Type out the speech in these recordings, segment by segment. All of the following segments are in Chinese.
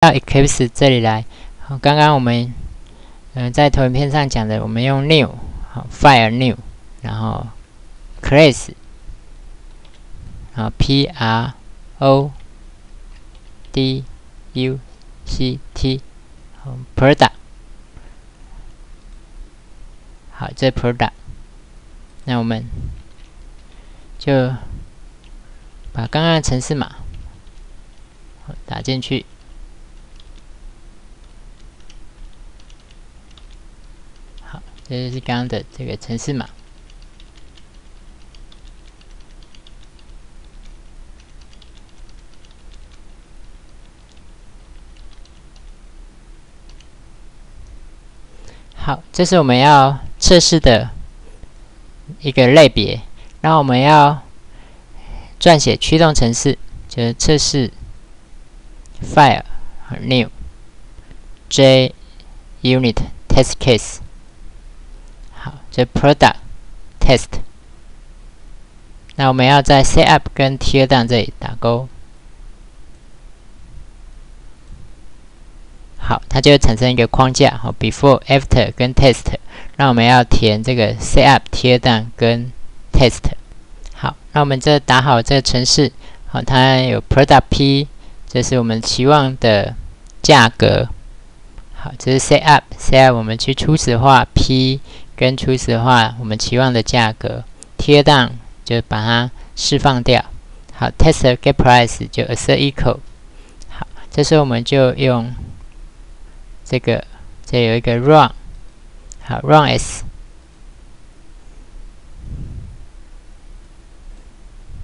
到 Eclipse 这里来。好，刚刚我们在投影片上讲的，我们用 New， 好 File New， 然后 Class， 然后 Product， 好 Product， 好，这 Product， 那我们就把刚刚的程式码打进去。好，这就是刚刚的这个程式码。好，这是我们要测试的一个类别。然后我们要撰写驱动程式，就是测试 File New JUnit Test Case。好，这 Product Test。那我们要在 Setup 跟 Teardown 这里打勾。好，它就会产生一个框架，好 ，Before、After 跟 Test。那我们要填这个 Setup、Teardown 跟 Test。好，那我们这打好这个程式，好，它有 Product P， 这是我们期望的价格。好，这是 Setup 我们去初始化 P 跟初始化我们期望的价格。Teardown 就把它释放掉。好 ，Test Get Price 就 assert equal。好，这时候我们就用这有一个 run， 好 run as，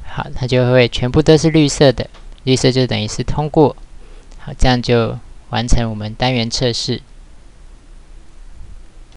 好，它就会全部都是绿色的，绿色就等于是通过，好，这样就完成我们单元测试。